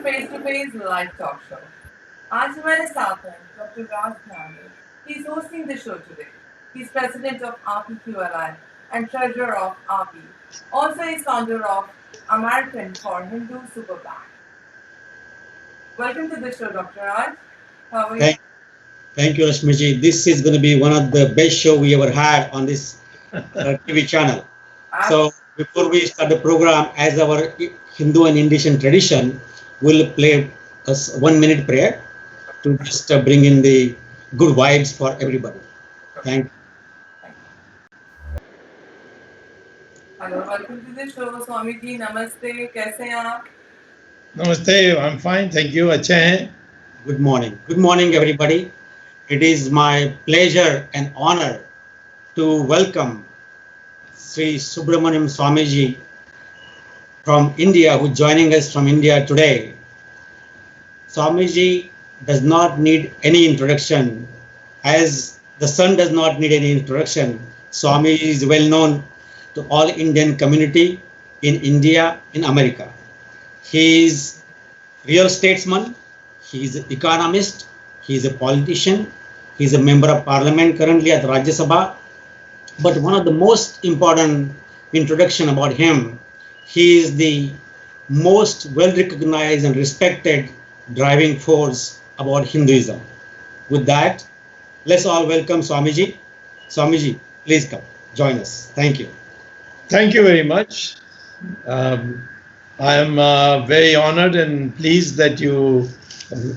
Face to face live talk show. आज हमारे साथ हैं doctor Raj. He is hosting the show today. He is president of RPQLI and treasurer of AAPI. Also, he is founder of American for Hindu Super PAC. Welcome to the show, Dr. Raj. How are you? Thank you, Rashmi. This is going to be one of the best show we ever had on this TV channel. So before we start the program, as our Hindu and Indian tradition, we'll play a 1 minute prayer to just bring in the good vibes for everybody. Thank you. Hello, welcome to the show. Swami ji, namaste. कैसे हैं आप? Namaste, I'm fine, thank you. अच्छे हैं. Good morning. Good morning, everybody. It is my pleasure and honor to welcome Sri Subramanian Swamy ji from India, who is joining us from India today. Swamiji does not need any introduction, as the sun does not need any introduction. Swami is well known to all Indian community in India, in America. He is real statesman, he is an economist, he is a politician, he is a member of parliament currently at Rajya Sabha. But one of the most important introduction about him, he is the most well recognized and respected driving force about Hinduism. With that, let's all welcome Swamiji. Swamiji, please come, join us. Thank you. Thank you very much. I am very honored and pleased that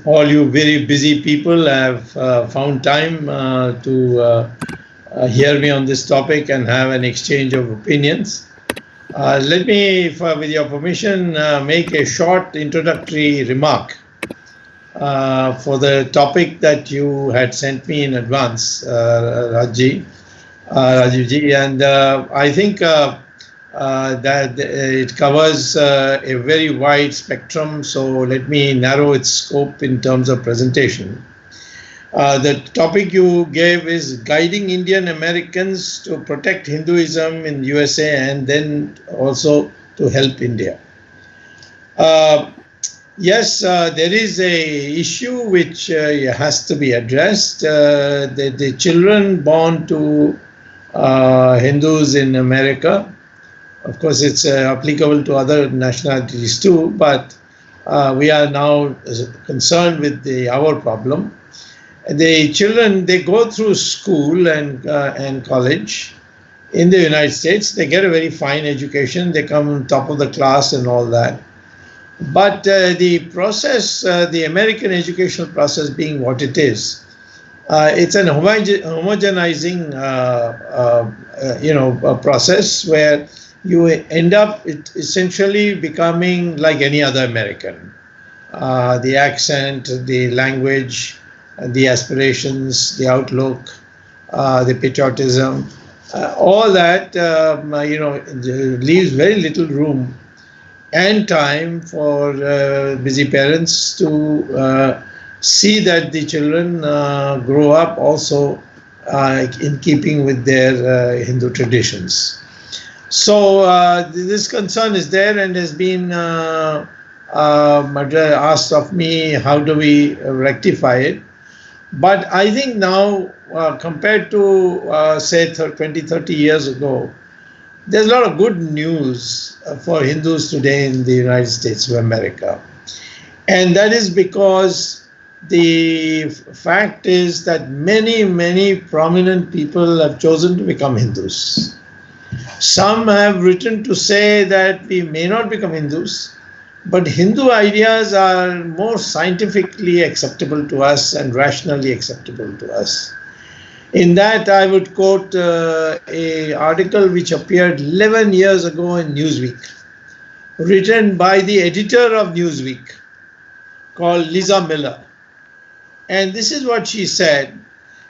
all you very busy people have found time to hear me on this topic and have an exchange of opinions. Let me, with your permission, make a short introductory remark for the topic that you had sent me in advance, Rajivji, and I think that it covers a very wide spectrum, so let me narrow its scope in terms of presentation. The topic you gave is guiding Indian Americans to protect Hinduism in USA and then also to help India. Yes, there is a issue which has to be addressed. The children born to Hindus in America, of course it's applicable to other nationalities too, but we are now concerned with our problem. The children, they go through school and college in the United States. They get a very fine education. They come on top of the class and all that. But the process, the American educational process being what it is, it's an homogenizing, process where you end up essentially becoming like any other American. The accent, the language, the aspirations, the outlook, the patriotism, all that, leaves very little room and time for busy parents to see that the children grow up also in keeping with their Hindu traditions. So this concern is there and has been asked of me, how do we rectify it? But I think now, compared to, say, 20, 30 years ago, there's a lot of good news for Hindus today in the United States of America. And that is because the fact is that many, many prominent people have chosen to become Hindus. Some have written to say that we may not become Hindus, but Hindu ideas are more scientifically acceptable to us and rationally acceptable to us. In that, I would quote an article which appeared 11 years ago in Newsweek, written by the editor of Newsweek, called Lisa Miller. And this is what she said,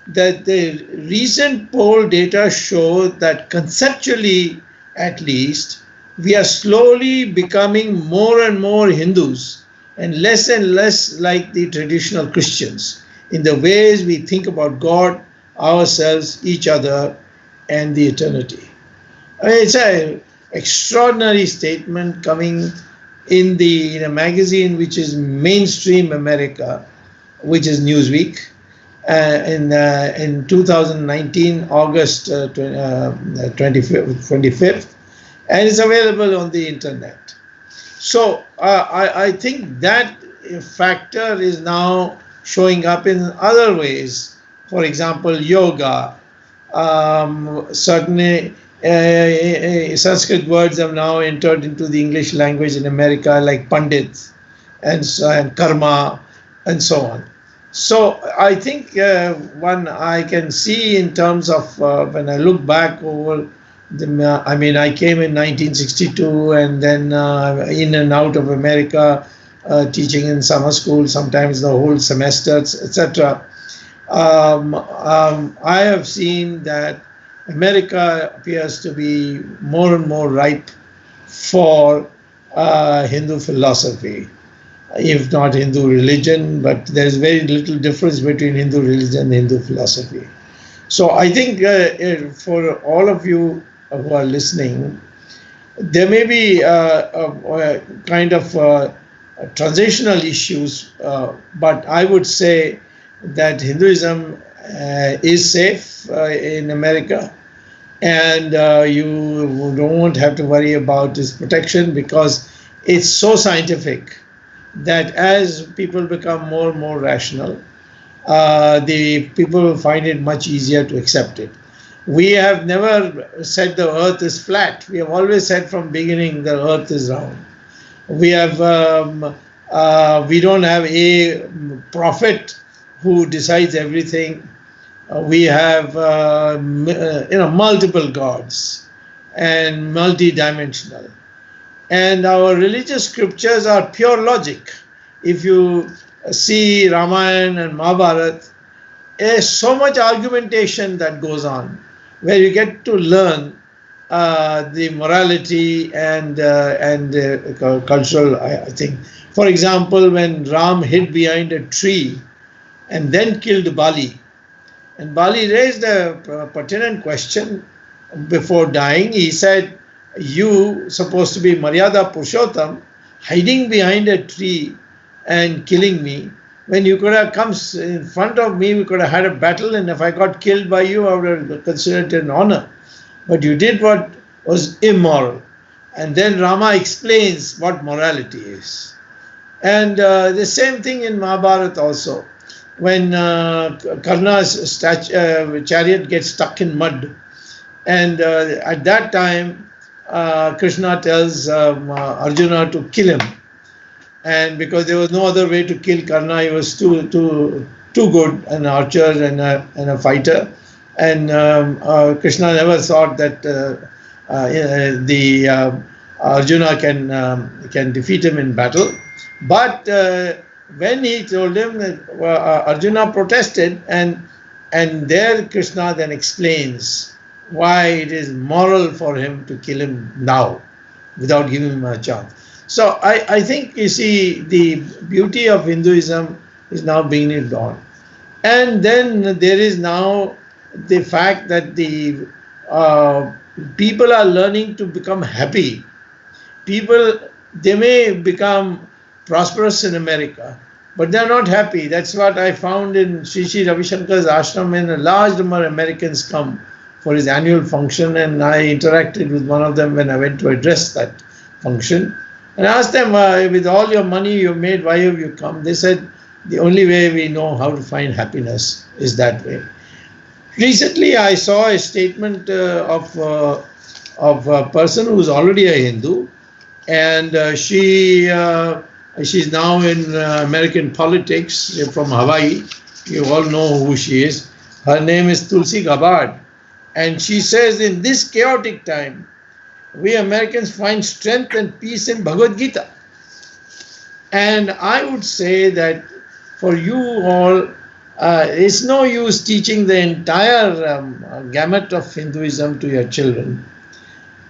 that the recent poll data show that conceptually, at least, we are slowly becoming more and more Hindus and less like the traditional Christians in the ways we think about God, ourselves, each other, and the eternity. I mean, it's an extraordinary statement coming in a magazine which is mainstream America, which is Newsweek, in 2019 August 25th, and it's available on the internet. So I think that factor is now showing up in other ways. For example, yoga. Certainly, Sanskrit words have now entered into the English language in America, like pandit and karma and so on. So I think one I can see in terms of when I look back over I mean, I came in 1962 and then in and out of America, teaching in summer school, sometimes the whole semesters, etc. I have seen that America appears to be more and more ripe for Hindu philosophy, if not Hindu religion, but there is very little difference between Hindu religion and Hindu philosophy. So I think for all of you who are listening, there may be kind of transitional issues, but I would say that Hinduism is safe in America, and you don't have to worry about its protection because it's so scientific that as people become more and more rational, the people will find it much easier to accept it. We have never said the earth is flat. We have always said from beginning the earth is round. We have we don't have a prophet who decides everything. We have multiple gods and multi-dimensional. And our religious scriptures are pure logic. If you see Ramayana and Mahabharata, there's so much argumentation that goes on, where you get to learn the morality and cultural, I think. For example, when Ram hid behind a tree and then killed Bali, and Bali raised a pertinent question before dying. He said, you supposed to be Maryada Purushottam, hiding behind a tree and killing me, when you could have come in front of me, we could have had a battle, and if I got killed by you, I would have considered it an honor. But you did what was immoral. And then Rama explains what morality is. And the same thing in Mahabharata also. When Karna's chariot gets stuck in mud, and at that time, Krishna tells Arjuna to kill him. And because there was no other way to kill Karna, he was too good an archer and a fighter. And Krishna never thought that Arjuna can defeat him in battle. But when he told him that Arjuna protested, and there Krishna then explains why it is moral for him to kill him now without giving him a chance. So I think, you see, the beauty of Hinduism is now being gone. And then there is now the fact that the people are learning to become happy. People, they may become prosperous in America, but they're not happy. That's what I found in Sri Sri Ravi Shankar's ashram, and a large number of Americans come for his annual function, and I interacted with one of them when I went to address that function. And I asked them, with all your money you made, why have you come? They said, the only way we know how to find happiness is that way. Recently, I saw a statement of a person who's already a Hindu, and she's now in American politics from Hawaii. You all know who she is. Her name is Tulsi Gabbard. And she says, in this chaotic time, we Americans find strength and peace in Bhagavad Gita. And I would say that for you all, it's no use teaching the entire gamut of Hinduism to your children.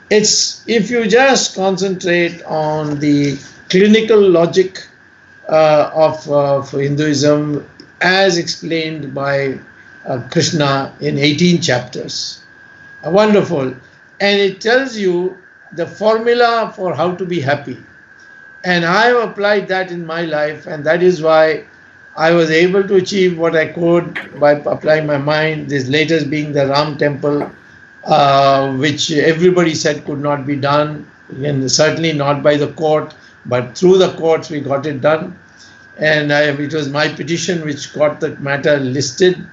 It's if you just concentrate on the clinical logic of Hinduism as explained by Krishna in 18 chapters. Wonderful. And it tells you the formula for how to be happy. And I have applied that in my life, and that is why I was able to achieve what I could by applying my mind. This latest being the Ram temple, which everybody said could not be done, and certainly not by the court, but through the courts we got it done. And it was my petition which got the matter listed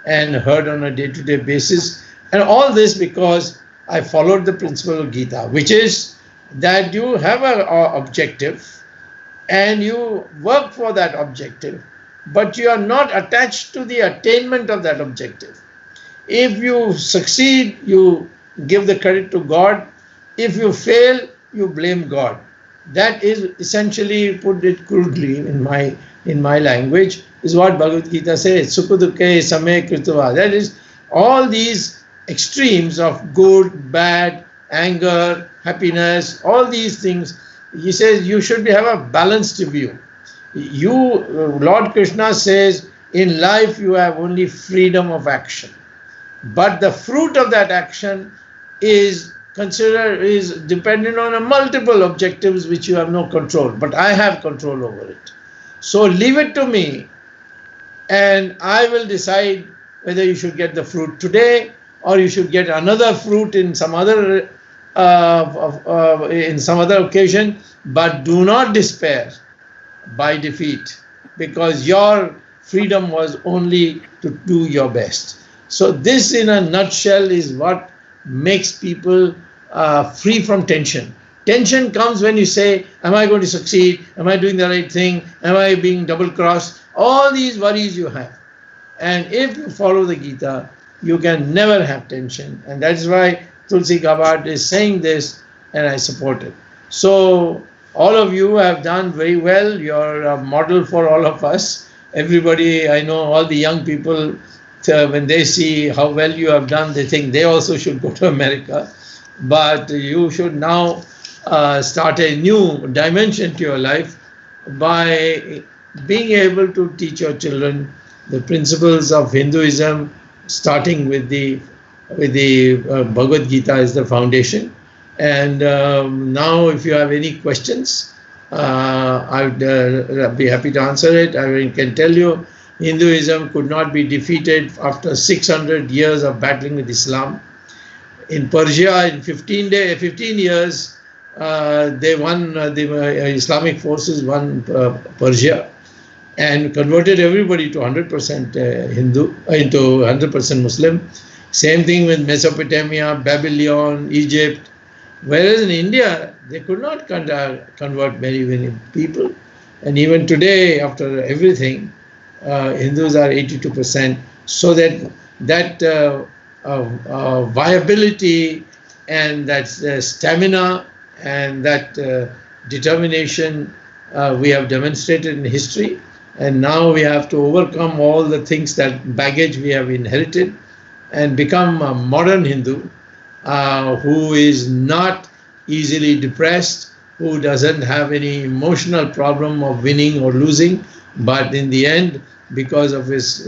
and heard on a day-to-day basis. And all this because I followed the principle of Gita, which is that you have an objective and you work for that objective, but you are not attached to the attainment of that objective. If you succeed, you give the credit to God. If you fail, you blame God. That is essentially, put it crudely in my language, is what Bhagavad Gita says. Sukha dukhe samay kritva. That is, all these extremes of good, bad, anger, happiness, all these things, he says you should have a balanced view. Lord Krishna says, in life you have only freedom of action, but the fruit of that action is dependent on a multiple objectives which you have no control, but I have control over it. So leave it to me, and I will decide whether you should get the fruit today or you should get another fruit in some other occasion. But do not despair by defeat, because your freedom was only to do your best. So this, in a nutshell, is what makes people free from tension. Tension comes when you say, am I going to succeed? Am I doing the right thing? Am I being double-crossed? All these worries you have. And if you follow the Gita, you can never have tension. And that's why Tulsi Gabbard is saying this, and I support it. So all of you have done very well. You're a model for all of us. Everybody, I know all the young people, when they see how well you have done, they think they also should go to America. But you should now start a new dimension to your life by being able to teach your children the principles of Hinduism, starting with the Bhagavad Gita as the foundation. And now, if you have any questions, I would be happy to answer it. I can tell you, Hinduism could not be defeated after 600 years of battling with Islam. In Persia, in 15 years, they won, the Islamic forces won Persia and converted everybody to 100% Hindu, into 100% Muslim. Same thing with Mesopotamia, Babylon, Egypt. Whereas in India, they could not convert many people. And even today, after everything, Hindus are 82%. So that viability and that stamina and that determination we have demonstrated in history. And now we have to overcome all the things, that baggage we have inherited, and become a modern Hindu who is not easily depressed, who doesn't have any emotional problem of winning or losing, but in the end, because of his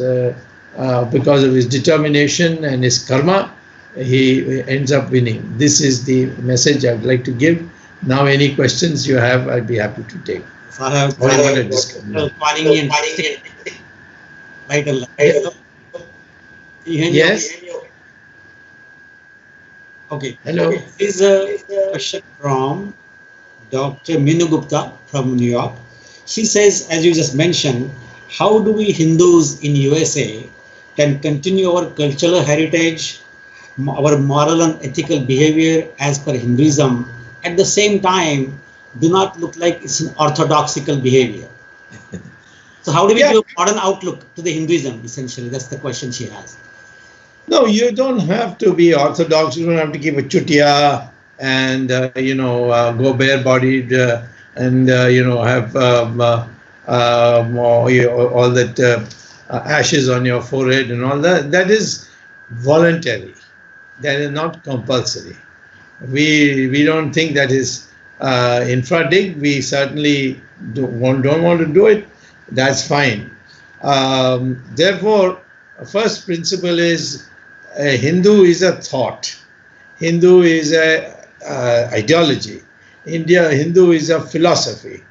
determination and his karma, he ends up winning. This is the message I'd like to give. Now, any questions you have, I'd be happy to take. I have Yes. Okay. Hello. This is a question from Dr. Minu Gupta from New York. She says, as you just mentioned, how do we Hindus in USA can continue our cultural heritage, our moral and ethical behavior as per Hinduism, at the same time do not look like it's an orthodoxical behavior? So how do we give a modern outlook to the Hinduism, essentially? That's the question she has. No, you don't have to be orthodox. You don't have to keep a chutia and, go bare-bodied and, have all that ashes on your forehead and all that. That is voluntary. That is not compulsory. We don't think that is infra-dig. We certainly don't want to do it. That's fine. Therefore, first principle is Hindu is a thought. Hindu is a ideology. Hindu is a philosophy.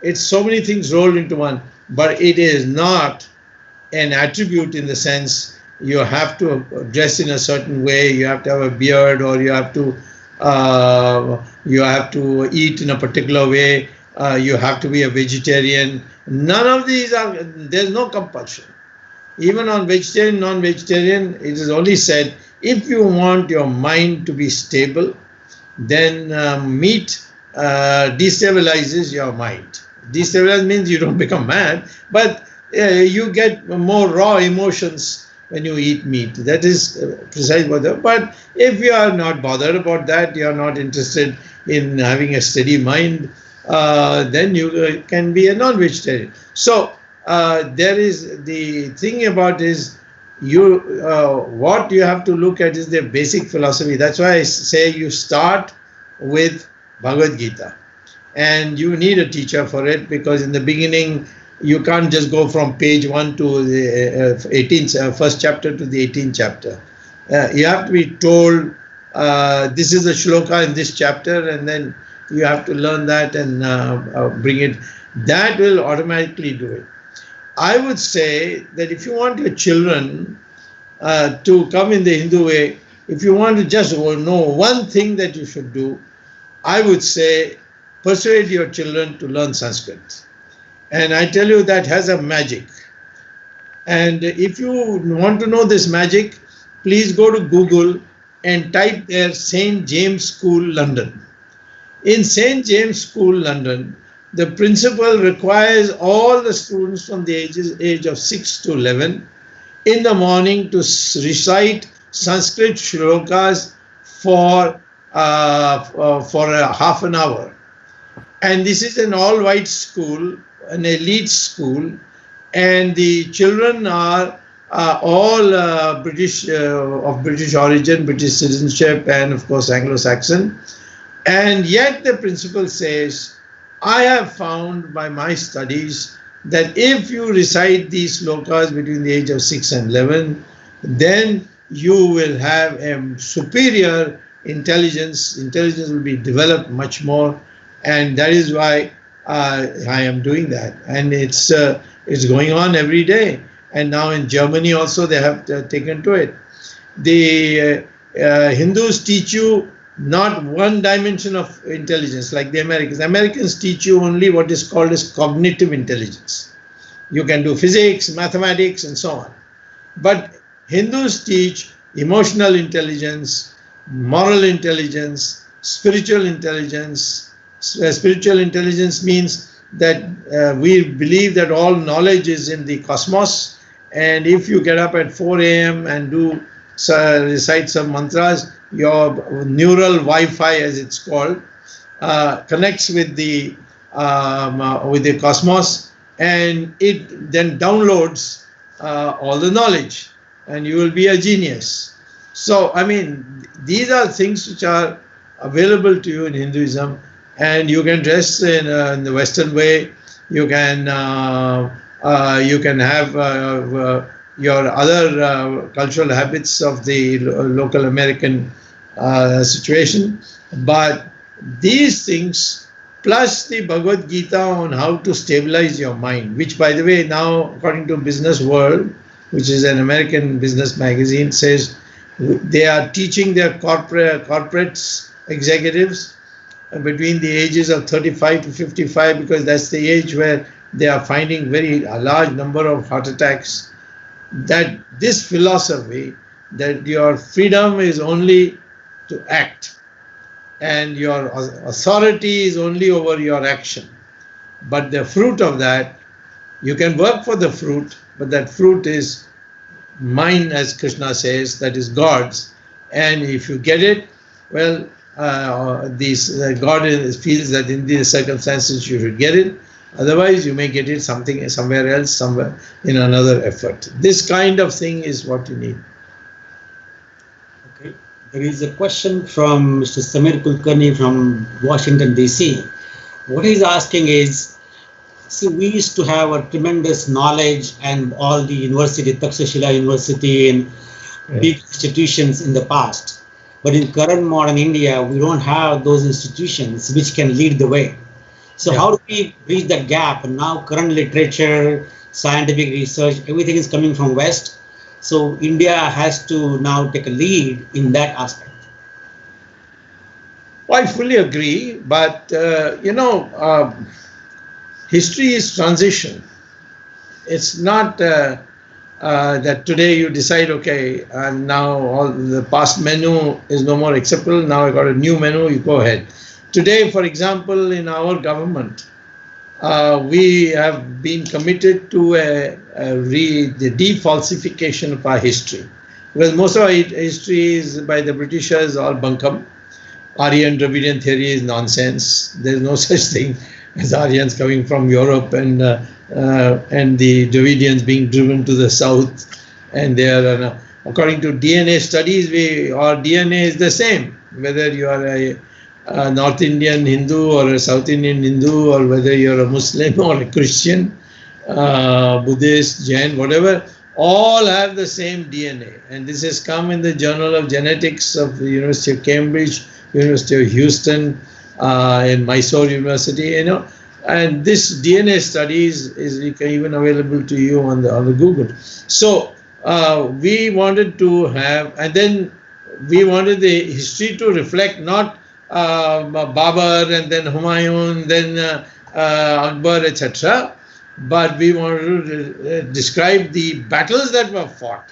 It's so many things rolled into one, but it is not an attribute in the sense you have to dress in a certain way, you have to have a beard, or you have to eat in a particular way, you have to be a vegetarian. None of these are, there's no compulsion. Even on vegetarian, non-vegetarian, it is only said if you want your mind to be stable, then meat destabilizes your mind. Destabilize means you don't become mad, but you get more raw emotions when you eat meat. That is precise what. But if you are not bothered about that, you are not interested in having a steady mind, then you can be a non-vegetarian. So there is the thing about is what you have to look at is the basic philosophy. That's why I say you start with Bhagavad Gita, and you need a teacher for it, because in the beginning you can't just go from page 1 to the first chapter to the 18th chapter. You have to be told this is a shloka in this chapter, and then you have to learn that and bring it. That will automatically do it. I would say that if you want your children to come in the Hindu way, if you want to just know one thing that you should do, I would say persuade your children to learn Sanskrit. And I tell you, that has a magic. And if you want to know this magic, please go to Google and type there St. James School, London. In St. James School, London, the principal requires all the students from the age of 6 to 11 in the morning to recite Sanskrit shlokas for half an hour. And this is an all-white school, an elite school, and the children are all British, of British origin, British citizenship, and of course Anglo-Saxon. And yet the principal says, I have found by my studies that if you recite these slokas between the age of 6 and 11, then you will have a superior intelligence. Intelligence will be developed much more, and that is why I am doing that. And it's going on every day. And now in Germany also they have taken to it. The Hindus teach you not one dimension of intelligence like the Americans. Americans teach you only what is called as cognitive intelligence. You can do physics, mathematics, and so on. But Hindus teach emotional intelligence, moral intelligence, spiritual intelligence. Spiritual intelligence means that we believe that all knowledge is in the cosmos, and if you get up at 4 a.m. and recite some mantras, your neural Wi-Fi, as it's called, connects with the cosmos, and it then downloads all the knowledge, and you will be a genius. So, I mean, these are things which are available to you in Hinduism, and you can dress in the Western way. You can have your other cultural habits of the local American situation, but these things plus the Bhagavad Gita on how to stabilize your mind, which, by the way, now according to Business World, which is an American business magazine, says they are teaching their corporates, executives between the ages of 35 to 55, because that's the age where they are finding a large number of heart attacks, that this philosophy that your freedom is only to act and your authority is only over your action, but the fruit of that, you can work for the fruit, but that fruit is mine, as Krishna says, that is God's, and if you get it, well, God feels that in these circumstances you should get it. Otherwise, you may get it somewhere else, somewhere in another effort. This kind of thing is what you need. Okay. There is a question from Mr. Samir Kulkarni from Washington, D.C. What he's asking is, see, we used to have a tremendous knowledge and all the university, Takshashila University and big institutions in the past. But in current modern India, we don't have those institutions which can lead the way. So Yeah. how do we bridge that gap? And now current literature, scientific research, everything is coming from West. So India has to now take a lead in that aspect. Well, I fully agree, but history is transition. It's not that today you decide, okay, and now all the past menu is no more acceptable. Now I got a new menu. You go ahead. Today, for example, in our government, we have been committed to the defalsification of our history, because most of our history is by the Britishers all bunkum. Aryan Dravidian theory is nonsense. There is no such thing as Aryans coming from Europe and the Dravidians being driven to the south. And they are, according to DNA studies, our DNA is the same, whether you are a North Indian Hindu or a South Indian Hindu, or whether you're a Muslim or a Christian, Buddhist, Jain, whatever, all have the same DNA. And this has come in the Journal of Genetics of the University of Cambridge, University of Houston, in Mysore University, and this DNA studies is even available to you on the Google. So we wanted to have, and then we wanted the history to reflect not Babur and then Humayun, then Akbar, etc., but we wanted to describe the battles that were fought.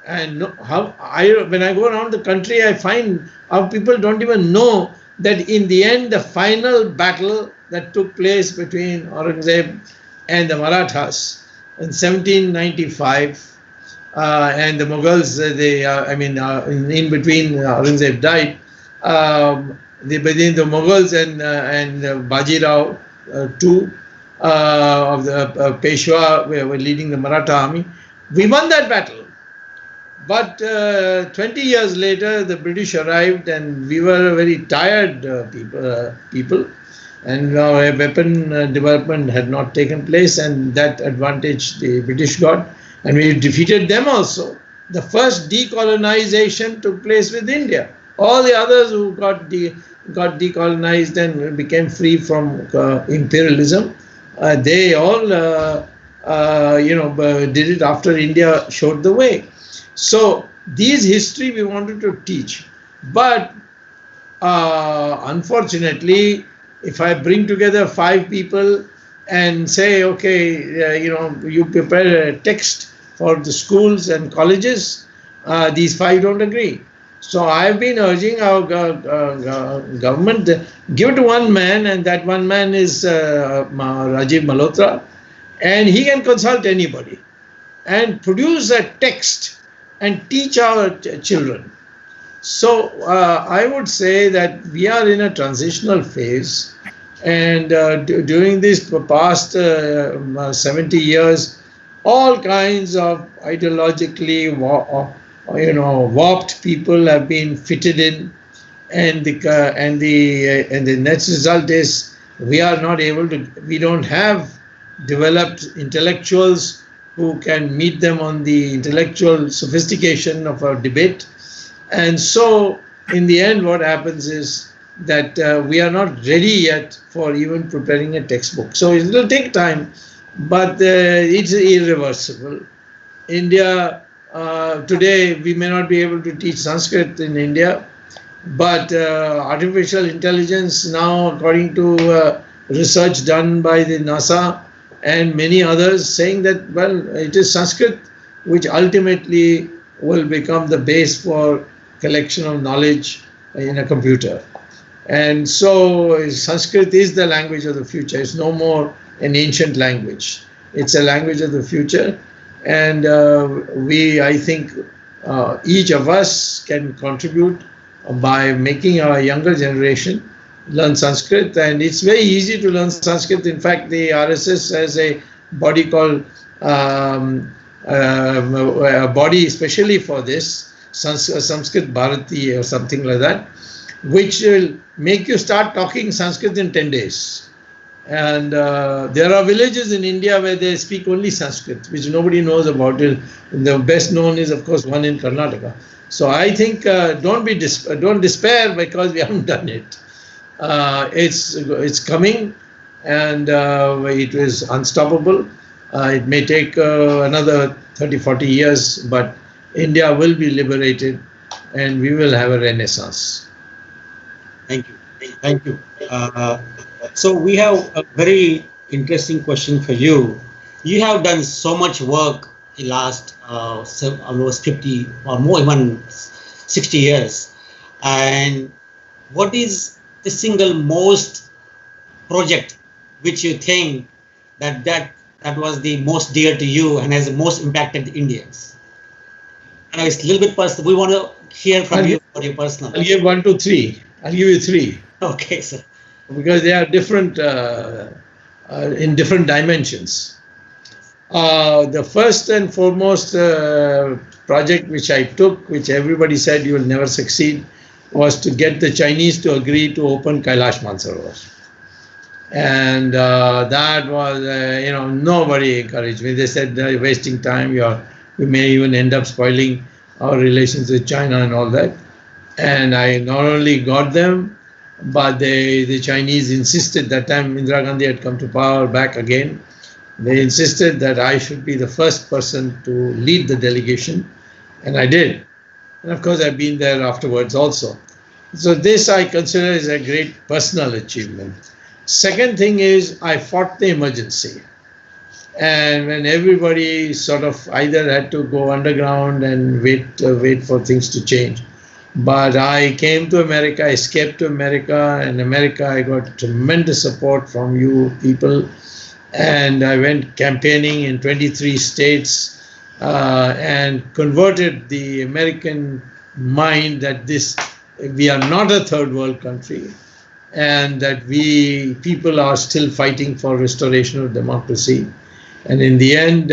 And when I go around the country, I find how people don't even know that in the end, the final battle that took place between Aurangzeb and the Marathas in 1795, and the Mughals, in between Aurangzeb died, between the Mughals and Bajirao II of the Peshwa were leading the Maratha army, we won that battle. But 20 years later, the British arrived, and we were a very tired people, and our weapon development had not taken place, and that advantage the British got, and we defeated them also. The first decolonization took place with India. All the others who got decolonized and became free from imperialism, they all did it after India showed the way. So these history we wanted to teach, but unfortunately, if I bring together 5 people and say, okay, you prepare a text for the schools and colleges, these 5 don't agree. So I've been urging our government, give it to one man, and that one man is Rajiv Malhotra, and he can consult anybody and produce a text and teach our children. So I would say that we are in a transitional phase, and during these past 70 years, all kinds of ideologically warped people have been fitted in, and the net result is we don't have developed intellectuals who can meet them on the intellectual sophistication of our debate. And so in the end, what happens is that we are not ready yet for even preparing a textbook. So it will take time, but it's irreversible. India, today we may not be able to teach Sanskrit in India, but artificial intelligence now, according to research done by the NASA and many others, saying that, well, it is Sanskrit which ultimately will become the base for collection of knowledge in a computer. And so Sanskrit is the language of the future. It's no more an ancient language. It's a language of the future. And I think each of us can contribute by making our younger generation learn Sanskrit. And it's very easy to learn Sanskrit. In fact, the RSS has a body called a body especially for this, Sanskrit Bharati or something like that, which will make you start talking Sanskrit in 10 days. And there are villages in India where they speak only Sanskrit, which nobody knows about it. The best known is, of course, one in Karnataka. So I think don't despair because we haven't done it. It's coming, and it is unstoppable. It may take another 30, 40 years, but India will be liberated, and we will have a renaissance. Thank you. Thank you. So we have a very interesting question for you. You have done so much work in last almost 50 or more, even 60 years. And what is the single most project which you think that was the most dear to you and has the most impacted Indians? I know it's a little bit personal. We want to hear from you for your personal. I'll give 1, 2, 3. I'll give you 3. Okay, sir. Because they are different in different dimensions. The first and foremost project which I took, which everybody said you will never succeed, was to get the Chinese to agree to open Kailash Mansarovar. And that was, nobody encouraged me. They said they're wasting time. We may even end up spoiling our relations with China and all that. And I not only got them, but the Chinese insisted. That time Indira Gandhi had come to power back again. They insisted that I should be the first person to lead the delegation, and I did. And of course, I've been there afterwards also. So this I consider is a great personal achievement. Second thing is I fought the emergency. And when everybody sort of either had to go underground and wait for things to change. But I came to America, I escaped to America, and America I got tremendous support from you people. And I went campaigning in 23 states and converted the American mind that we are not a third world country, and that people are still fighting for restoration of democracy. And in the end,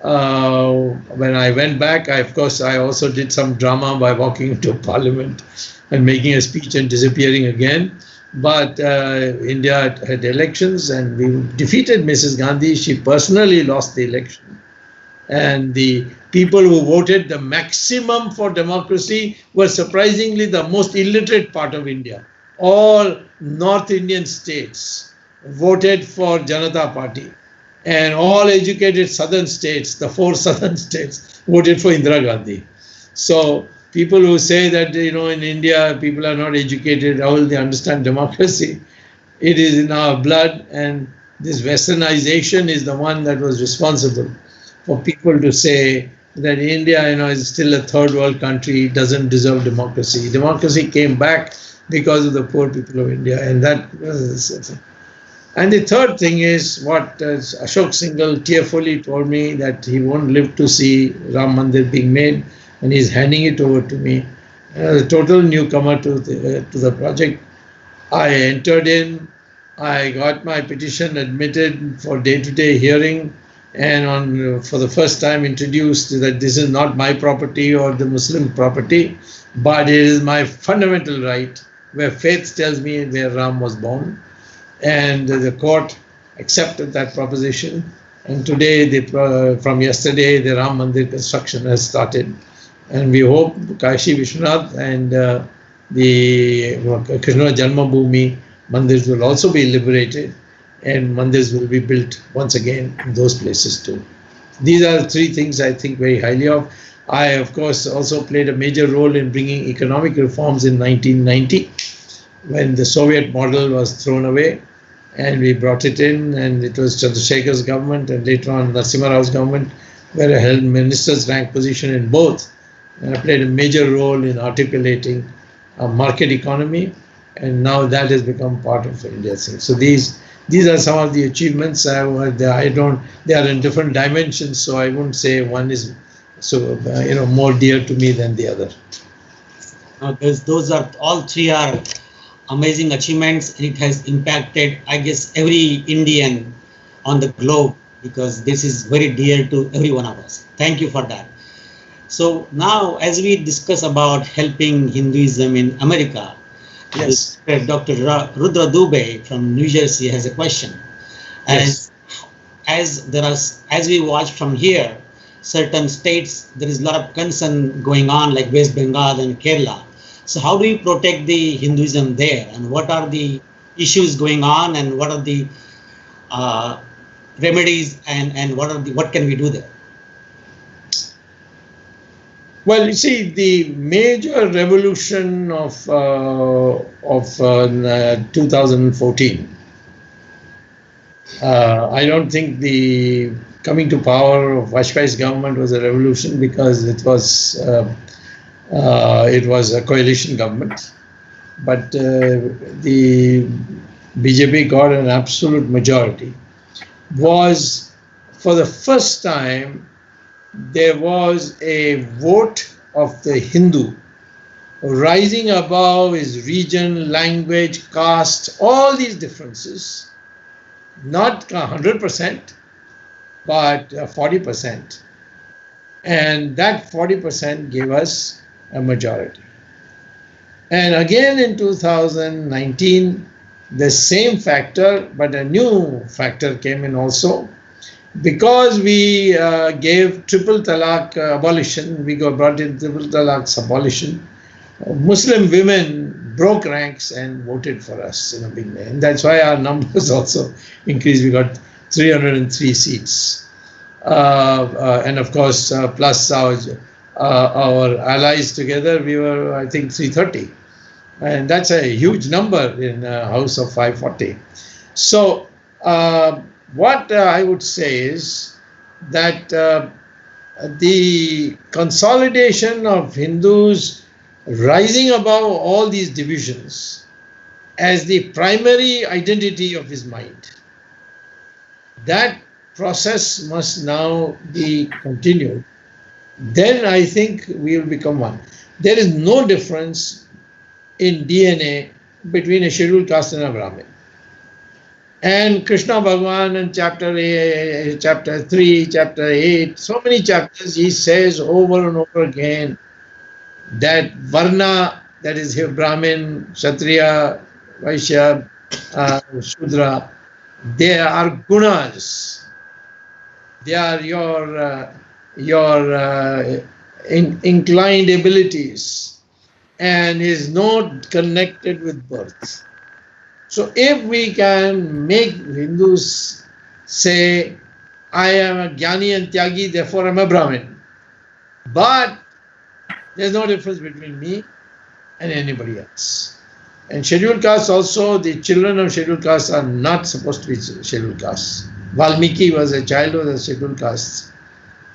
when I went back, of course, I also did some drama by walking into Parliament and making a speech and disappearing again. But India had elections and we defeated Mrs. Gandhi. She personally lost the election. And the people who voted the maximum for democracy were surprisingly the most illiterate part of India. All North Indian states voted for Janata Party. And all educated southern states, the 4 southern states, voted for Indira Gandhi. So people who say that, in India, people are not educated, how will they understand democracy? It is in our blood, and this westernization is the one that was responsible for people to say that India, is still a third world country, doesn't deserve democracy. Democracy came back because of the poor people of India, and that was. And the third thing is what Ashok Singhal tearfully told me, that he won't live to see Ram Mandir being made, and he's handing it over to me. As a total newcomer to the project, I entered in, I got my petition admitted for day-to-day hearing, and for the first time introduced that this is not my property or the Muslim property, but it is my fundamental right, where faith tells me where Ram was born. And the court accepted that proposition. And today, from yesterday, the Ram Mandir construction has started. And we hope Kashi Vishwanath and the Krishna Janmabhoomi mandirs will also be liberated, and mandirs will be built once again in those places too. These are 3 things I think very highly of. I, of course, also played a major role in bringing economic reforms in 1990, when the Soviet model was thrown away. And we brought it in, and it was Chandrasekhar's government and later on Narasimha Rao's government, where I held minister's rank position in both. And I played a major role in articulating a market economy, and now that has become part of India's thing. So these are some of the achievements. They are in different dimensions, so I wouldn't say one is more dear to me than the other. Those are all 3 are amazing achievements, and it has impacted, I guess, every Indian on the globe, because this is very dear to every one of us. Thank you for that. So now, as we discuss about helping Hinduism in America, yes, Dr. Rudra Dubey from New Jersey has a question. Yes. As we watch from here, certain states, there is a lot of concern going on, like West Bengal and Kerala. So how do we protect the Hinduism there, and what are the issues going on, and what are the remedies, and what can we do there? Well, you see, the major revolution of 2014. I don't think the coming to power of Vajpayee's government was a revolution, because it was a coalition government. But the BJP got an absolute majority. Was for the first time there was a vote of the Hindu rising above his region, language, caste, all these differences, not 100%, but 40%. And that 40% gave us a majority. And again in 2019, the same factor, but a new factor came in also. Because we gave triple talaq abolition, we brought in triple talaq's abolition, Muslim women broke ranks and voted for us in a big way. And that's why our numbers also increased. We got 303 seats. And of course, plus our allies together, we were, I think, 330. And that's a huge number in a house of 540. So what I would say is that the consolidation of Hindus rising above all these divisions as the primary identity of his mind, that process must now be continued. Then I think we will become one. There is no difference in DNA between a scheduled caste and a Brahmin. And Krishna Bhagwan in chapter 3, chapter 8, so many chapters, he says over and over again that Varna, that is here Brahmin, Kshatriya, Vaishya, Shudra, they are gunas. They are your inclined abilities, and is not connected with birth. So if we can make Hindus say, I am a Jnani and Tyagi, therefore I am a Brahmin. But there's no difference between me and anybody else. And scheduled castes also, the children of scheduled castes are not supposed to be scheduled castes. Valmiki was a child of the scheduled caste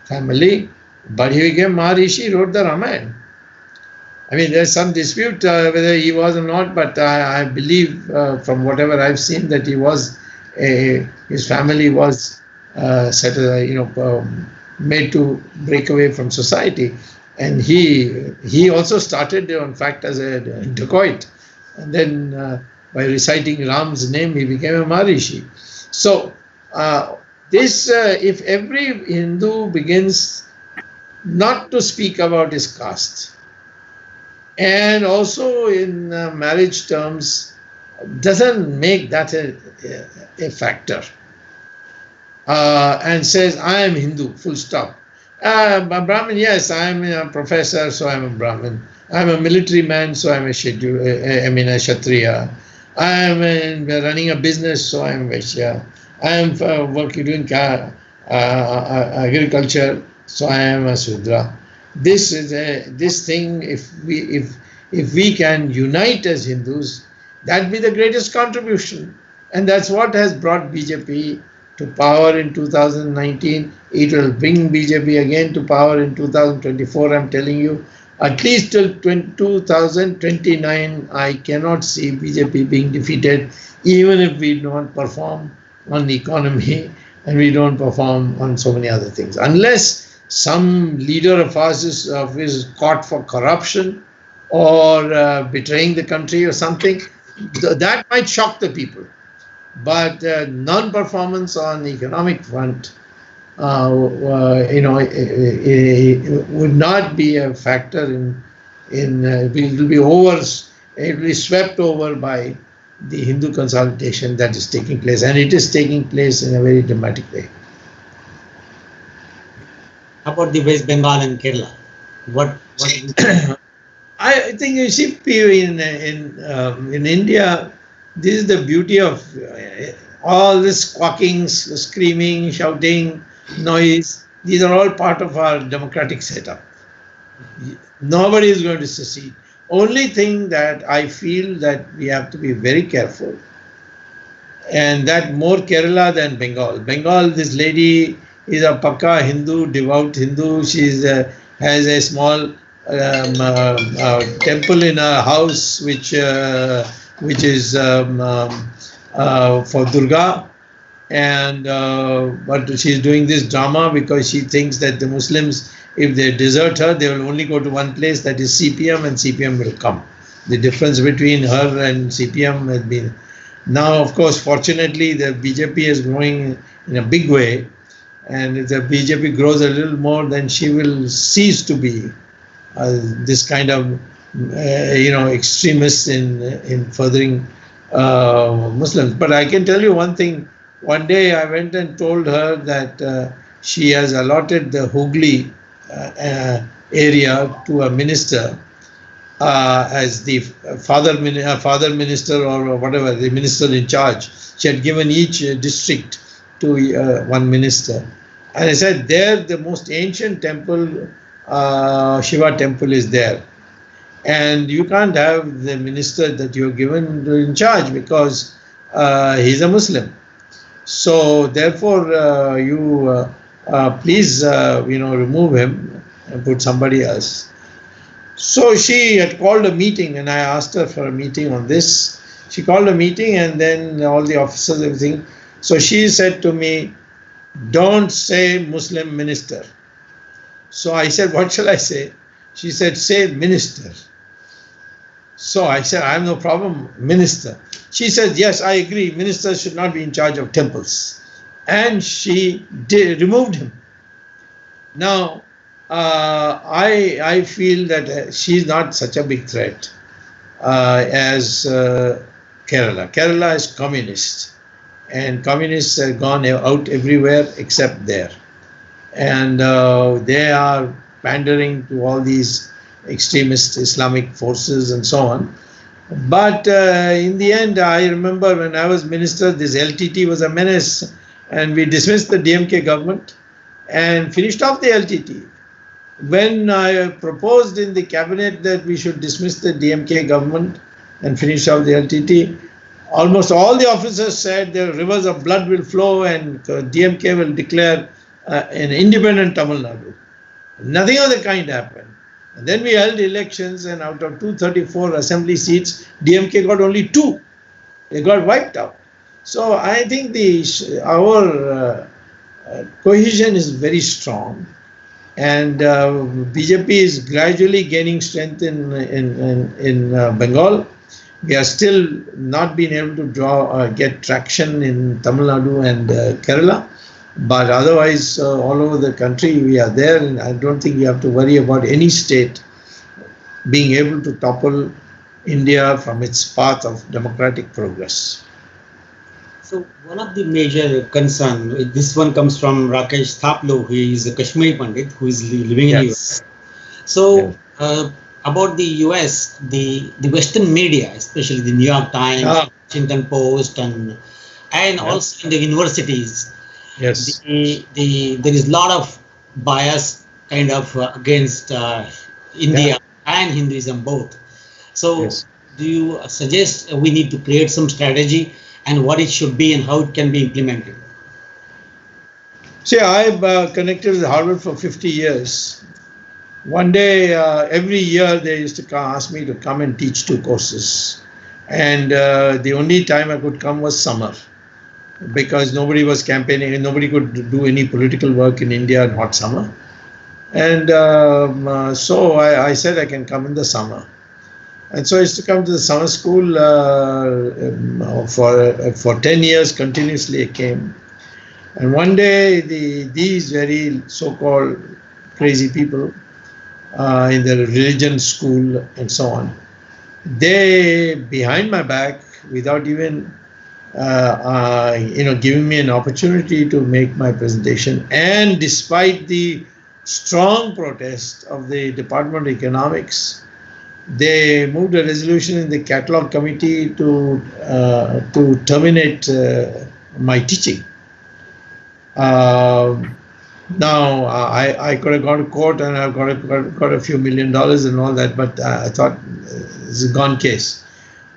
family, but he became Maharishi, wrote the Ramayana. I mean, there's some dispute whether he was or not, but I believe from whatever I've seen that he was, his family was made to break away from society. And he also started, in fact, as a dacoit. And then by reciting Ram's name, he became a Maharishi. So if every Hindu begins not to speak about his caste, and also in marriage terms, doesn't make that a factor, and says, I am Hindu, full stop. Brahmin, yes, I am a professor, so I am a Brahmin. I am a military man, so I am a Kshatriya. I am running a business, so I am Vaishya. I am doing agriculture, so I am a Sudra. This thing. If we can unite as Hindus, that be the greatest contribution, and that's what has brought BJP to power in 2019. It will bring BJP again to power in 2024. I'm telling you, at least till 2029, I cannot see BJP being defeated, even if we don't perform on the economy and we don't perform on so many other things, unless some leader of ours is caught for corruption or betraying the country or something. That might shock the people. But non-performance on the economic front, it would not be a factor it will be swept over by the Hindu consolidation that is taking place, and it is taking place in a very dramatic way. about the West Bengal and Kerala? What See, I think you see, in India, this is the beauty of all this quacking, screaming, shouting, noise. These are all part of our democratic setup. Nobody is going to secede. Only thing that I feel that we have to be very careful, and that more Kerala than Bengal. Bengal, this lady is a Pakka Hindu, devout Hindu. She has a small temple in her house, which is for Durga, and but she's doing this drama because she thinks that the Muslims, if they desert her, they will only go to one place, that is CPM, and CPM will come. The difference between her and CPM has been. Now, of course, fortunately, the BJP is growing in a big way, and if the BJP grows a little more, then she will cease to be this kind of extremists in furthering Muslims. But I can tell you one thing. One day I went and told her that she has allotted the Hooghly area to a minister as the father minister or whatever, the minister in charge. She had given each district to one minister. And I said, there the most ancient temple, Shiva temple, is there. And you can't have the minister that you're given in charge because he's a Muslim. So therefore, you please, remove him and put somebody else. So she had called a meeting, and I asked her for a meeting on this. She called a meeting, and then all the officers, everything. So she said to me, don't say Muslim minister. So I said, what shall I say? She said, say minister. So I said, I have no problem, minister. She said, yes, I agree, ministers should not be in charge of temples. And she removed him. Now, I feel that she's not such a big threat as Kerala. Kerala is communist, and communists have gone out everywhere except there. And they are pandering to all these extremist Islamic forces and so on. But in the end, I remember when I was minister, this LTT was a menace, and we dismissed the DMK government and finished off the LTT. When I proposed in the cabinet that we should dismiss the DMK government and finish off the LTT, almost all the officers said the rivers of blood will flow and DMK will declare an independent Tamil Nadu. Nothing of the kind happened. And then we held elections, and out of 234 assembly seats, DMK got only 2. They got wiped out. So I think our cohesion is very strong, and BJP is gradually gaining strength in Bengal. We are still not being able to get traction in Tamil Nadu and Kerala. But otherwise, all over the country, we are there, and I don't think you have to worry about any state being able to topple India from its path of democratic progress. So one of the major concern, this one comes from Rakesh Thaplo, who is a Kashmiri Pandit who is living in the US. So about the US, the Western media, especially the New York Times, Washington Post, and also in the universities, yes, there is a lot of bias kind of against India and Hinduism both. So do you suggest we need to create some strategy and what it should be and how it can be implemented? See, I've connected with Harvard for 50 years. One day, every year, they used to ask me to come and teach 2 courses. And the only time I could come was summer, because nobody was campaigning and nobody could do any political work in India in hot summer. And so I said I can come in the summer. And so I used to come to the summer school for 10 years continuously. I came. And one day, these very so-called crazy people in the religion school and so on, they, behind my back, without even giving me an opportunity to make my presentation, and despite the strong protest of the Department of Economics. They moved a resolution in the catalog committee to terminate my teaching. Now I could have gone to court and I've got a few $1 million and all that, but I thought it's a gone case.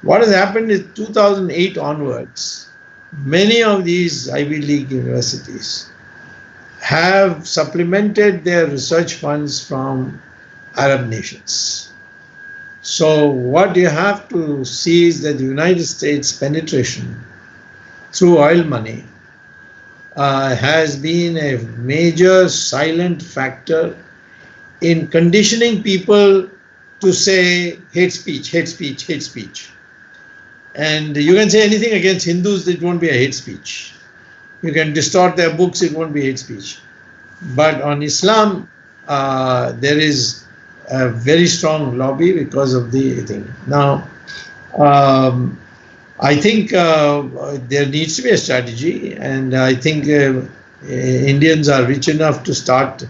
What has happened is 2008 onwards, many of these Ivy League universities have supplemented their research funds from Arab nations. So what you have to see is that the United States penetration through oil money has been a major silent factor in conditioning people to say hate speech, hate speech, hate speech. And you can say anything against Hindus, it won't be a hate speech. You can distort their books, it won't be hate speech. But on Islam, there is a very strong lobby because of the thing. Now, I think there needs to be a strategy, and I think Indians are rich enough to start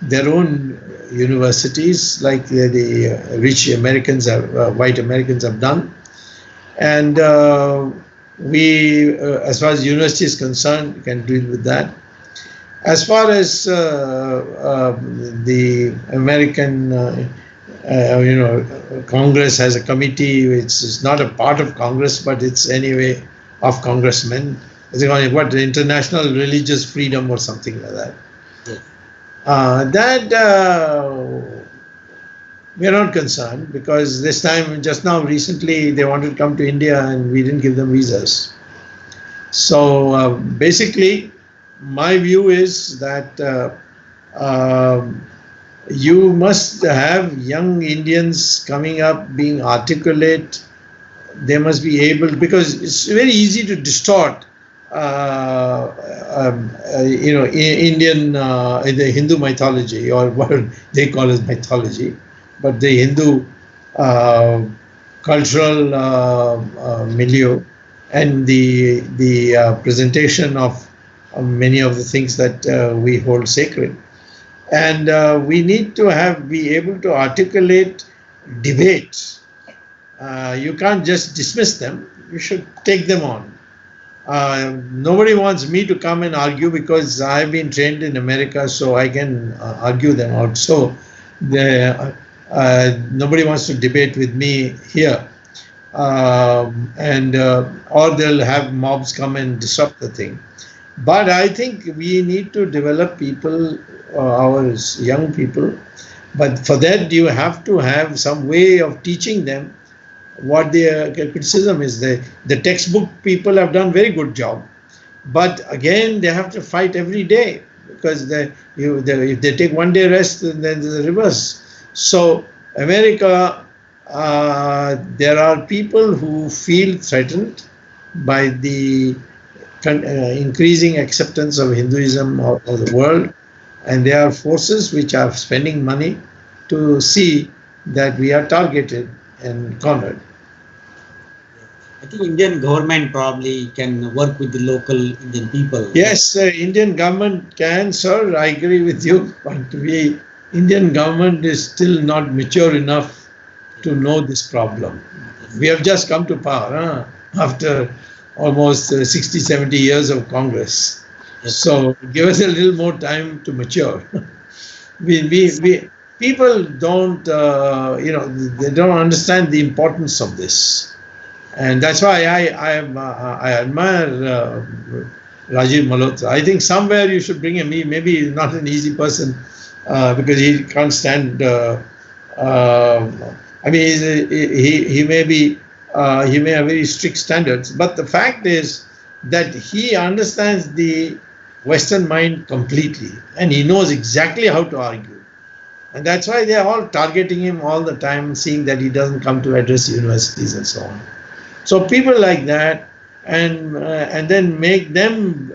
their own universities, like the rich Americans, white Americans have done. And we, as far as university is concerned, we can deal with that. As far as the American, Congress has a committee which is not a part of Congress, but it's anyway of congressmen. It's called what, international religious freedom or something like that. Yeah. We are not concerned, because this time, just now, recently, they wanted to come to India and we didn't give them visas. So basically, my view is that you must have young Indians coming up, being articulate. They must be able, because it's very easy to distort, Indian, the Hindu mythology, or what they call as mythology, but the Hindu cultural milieu, and the presentation of many of the things that we hold sacred. And we need to be able to articulate debates. You can't just dismiss them, you should take them on. Nobody wants me to come and argue, because I've been trained in America, so I can argue them out. So nobody wants to debate with me here. Or they'll have mobs come and disrupt the thing. But I think we need to develop people, our young people. But for that, you have to have some way of teaching them what their criticism is. The textbook people have done very good job. But again, they have to fight every day, because if they take one day rest, then there's a reverse. So America, there are people who feel threatened by the increasing acceptance of Hinduism of the world, and there are forces which are spending money to see that we are targeted and cornered. I think Indian government probably can work with the local Indian people. Yes, Indian government can, sir. I agree with you. But Indian government is still not mature enough to know this problem. We have just come to power after almost 60, 70 years of Congress. Yes. So give us a little more time to mature. People don't, they don't understand the importance of this. And that's why I admire Rajiv Malhotra. I think somewhere you should bring him. He maybe he's not an easy person, because he can't stand. He may have very strict standards, but the fact is that he understands the Western mind completely, and he knows exactly how to argue. And that's why they are all targeting him all the time, seeing that he doesn't come to address universities and so on. So people like that, and then make them,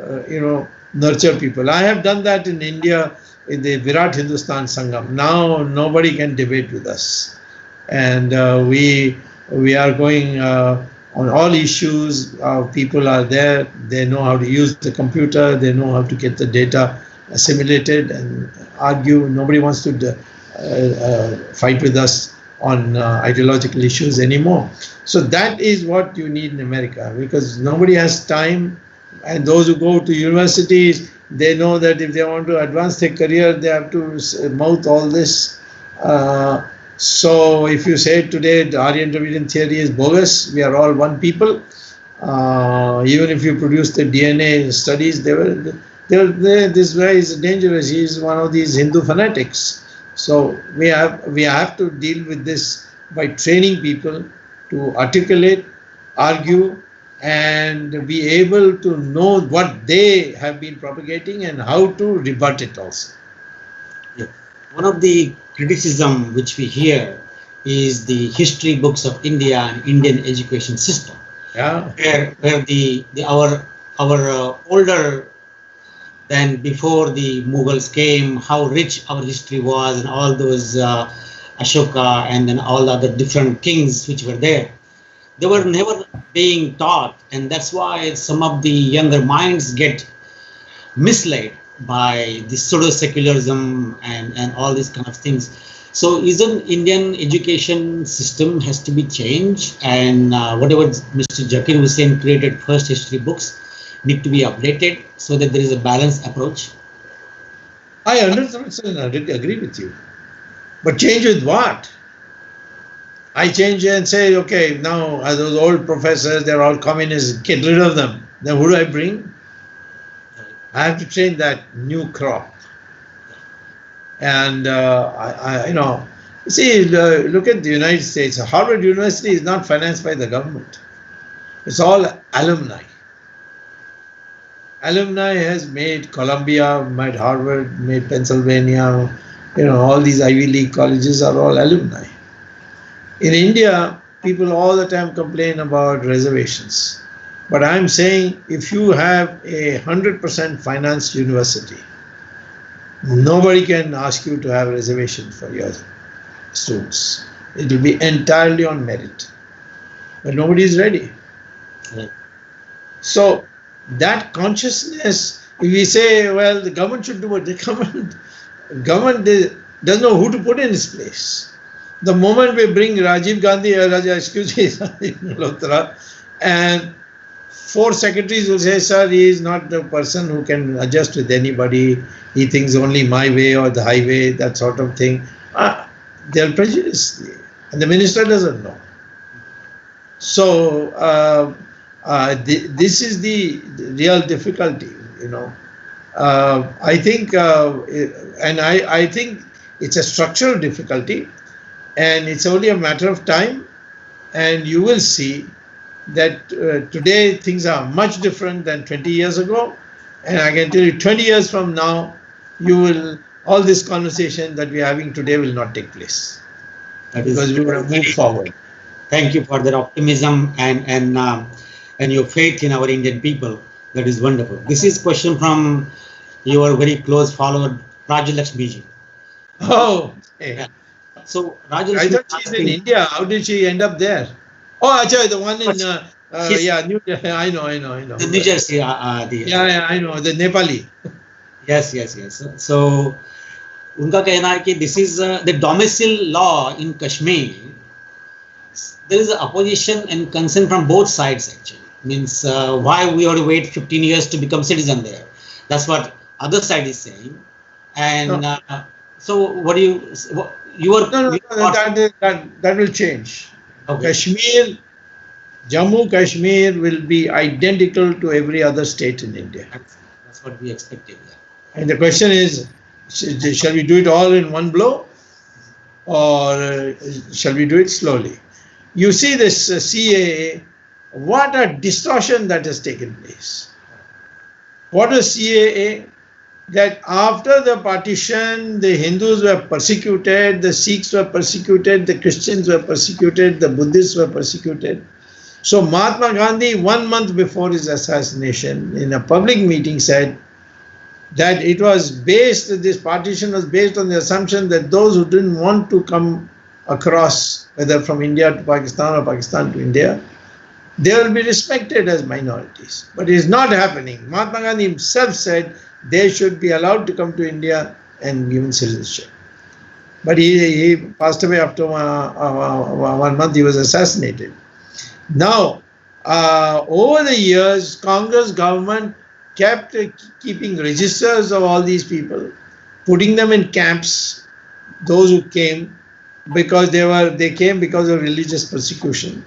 nurture people. I have done that in India in the Virat Hindustan Sangam. Now nobody can debate with us, and we are going on all issues. Our people are there. They know how to use the computer. They know how to get the data assimilated and argue. Nobody wants to fight with us on ideological issues anymore. So that is what you need in America, because nobody has time, and those who go to universities, they know that if they want to advance their career, they have to mouth all this. So if you say today the Aryan Dravidian theory is bogus, we are all one people, even if you produce the DNA studies, this guy is dangerous. He is one of these Hindu fanatics. So we have to deal with this by training people to articulate, argue, and be able to know what they have been propagating and how to rebut it also. Yeah. One of the criticism which we hear is the history books of India and Indian education system. Yeah. Where our older than before the Mughals came, how rich our history was, and all those Ashoka and then all the other different kings which were there. They were never being taught, and that's why some of the younger minds get misled by the pseudo-secularism and all these kind of things. So isn't Indian education system has to be changed, and whatever Mr. Zakir Hussain created first history books need to be updated so that there is a balanced approach? I 100% agree with you. But change with what? I change and say, okay, now those old professors, they're all communists, get rid of them. Then who do I bring? I have to train that new crop. And see, look at the United States. Harvard University is not financed by the government. It's all alumni. Alumni has made Columbia, made Harvard, made Pennsylvania. All these Ivy League colleges are all alumni. In India, people all the time complain about reservations. But I'm saying if you have a 100% financed university, nobody can ask you to have a reservation for your students. It will be entirely on merit. But nobody is ready. Right. So that consciousness, if we say, well, the government should do what the government doesn't know who to put in its place. The moment we bring Rajiv Gandhi, and 4 secretaries will say, sir, he is not the person who can adjust with anybody. He thinks only my way or the highway, that sort of thing. They're prejudiced. And the minister doesn't know. So this is the real difficulty, I think, and I think it's a structural difficulty, and it's only a matter of time, and you will see that today things are much different than 20 years ago, and I can tell you 20 years from now, all this conversation that we're having today will not take place, because we will move forward. Thank you for that optimism and your faith in our Indian people. That is wonderful. This is a question from your very close follower, Rajalakshmi ji. Oh, okay. Yeah. So Rajalakshmi, I thought she's in India. How did she end up there? Oh, actually, the one in I know. The New Jersey. I know, the Nepali. Yes. So उनका कहना है कि this is the domicile law in Kashmir. There is opposition and concern from both sides actually. Means why we have to wait 15 years to become citizen there. That's what other side is saying. And so what do you are... No, that will change. Okay. Kashmir, Jammu Kashmir will be identical to every other state in India. That's what we expected. Yeah. And the question is, shall we do it all in one blow, or shall we do it slowly? You see this CAA, what a distortion that has taken place. What is CAA? That after the partition, the Hindus were persecuted, the Sikhs were persecuted, the Christians were persecuted, the Buddhists were persecuted. So Mahatma Gandhi, 1 month before his assassination, in a public meeting said that this partition was based on the assumption that those who didn't want to come across, whether from India to Pakistan or Pakistan to India, they will be respected as minorities. But it is not happening. Mahatma Gandhi himself said they should be allowed to come to India and given citizenship. But he passed away after 1 month. He was assassinated. Now, over the years, Congress government kept keeping registers of all these people, putting them in camps, those who came because they came because of religious persecution,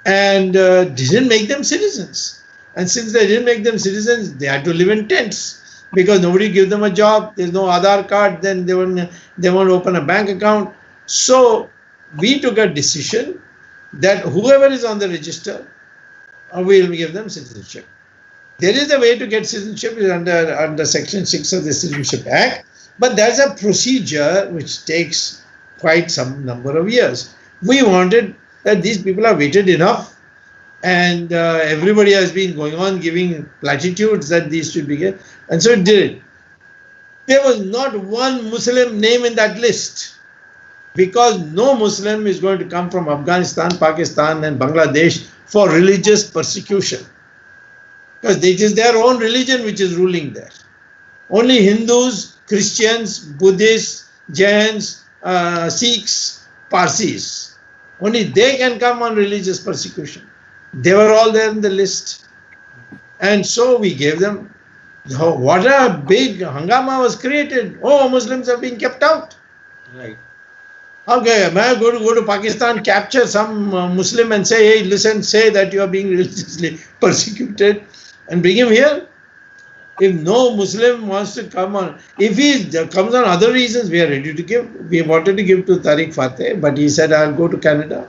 and didn't make them citizens. And since they didn't make them citizens, they had to live in tents because nobody gave them a job. There's no Aadhaar card. Then they won't open a bank account. So we took a decision that whoever is on the register, we'll give them citizenship. There is a way to get citizenship under Section 6 of the Citizenship Act, but there's a procedure which takes quite some number of years. We wanted that these people have waited enough, and everybody has been going on giving platitudes that these should be given, and so it did it. There was not one Muslim name in that list, because no Muslim is going to come from Afghanistan, Pakistan and Bangladesh for religious persecution, because it is their own religion which is ruling there. Only Hindus, Christians, Buddhists, Jains, Sikhs, Parsis, only they can come on religious persecution. They were all there in the list. And so we gave them. What a big hangama was created. Oh, Muslims have been kept out. Right. Okay, may I go to Pakistan, capture some Muslim and say, hey, listen, say that you are being religiously persecuted and bring him here? If no Muslim wants to come on, if he comes on other reasons, we are ready to give. We wanted to give to Tariq Fateh, but he said, I'll go to Canada.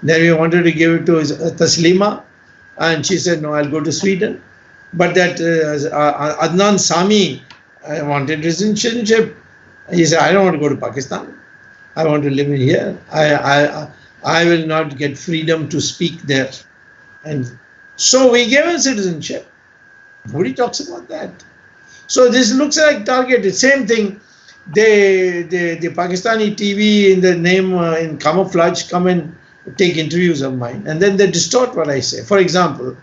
Then we wanted to give it to Taslima, and she said, no, I'll go to Sweden. But that Adnan Sami wanted citizenship. He said, I don't want to go to Pakistan. I want to live in here. I will not get freedom to speak there. And so we gave him citizenship. Nobody talks about that. So this looks like targeted. Same thing. The Pakistani TV in the name in camouflage come and take interviews of mine, and then they distort what I say. For example,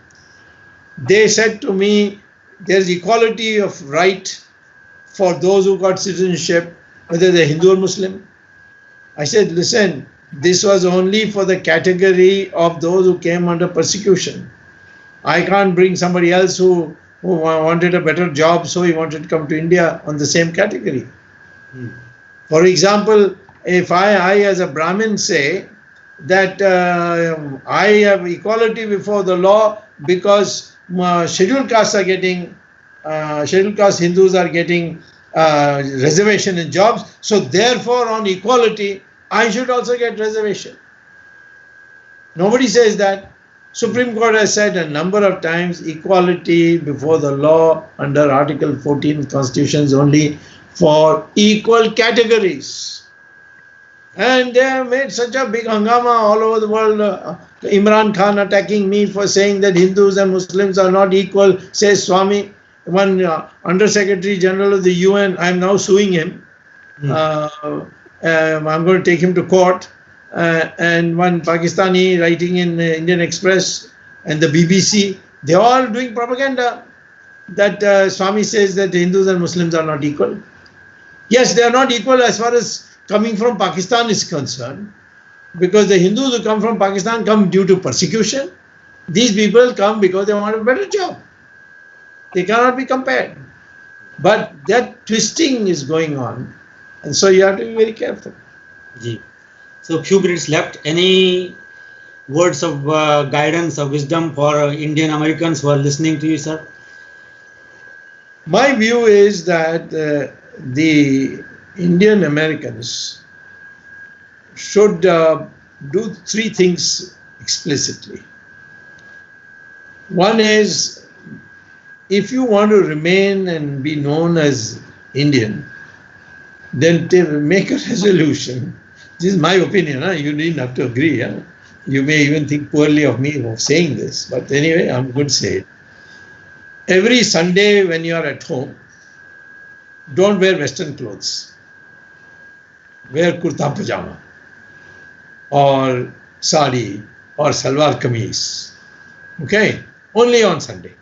they said to me, there's equality of right for those who got citizenship, whether they're Hindu or Muslim. I said, listen, this was only for the category of those who came under persecution. I can't bring somebody else who wanted a better job, so he wanted to come to India on the same category. For example, if I as a Brahmin say that I have equality before the law because scheduled castes are getting, scheduled caste Hindus are getting reservation in jobs, so therefore on equality, I should also get reservation. Nobody says that. Supreme Court has said a number of times equality before the law under Article 14 Constitution is only for equal categories. And they have made such a big hangama all over the world. Imran Khan attacking me for saying that Hindus and Muslims are not equal, says Swamy. One Under Secretary General of the UN, I am now suing him. I'm going to take him to court. And one Pakistani writing in Indian Express and the BBC, they're all doing propaganda that Swamy says that Hindus and Muslims are not equal. Yes, they are not equal as far as coming from Pakistan is concerned, because the Hindus who come from Pakistan come due to persecution. These people come because they want a better job. They cannot be compared. But that twisting is going on, and so you have to be very careful. Ji. So few minutes left. Any words of guidance or wisdom for Indian Americans who are listening to you, sir? My view is that the Indian Americans should do three things explicitly. One is, if you want to remain and be known as Indian, then make a resolution. This is my opinion. You didn't have to agree. You may even think poorly of me for saying this, but anyway, I'm going to say it. Every Sunday when you are at home, don't wear Western clothes. Wear kurta pajama or sari or salwar kameez. Okay? Only on Sunday.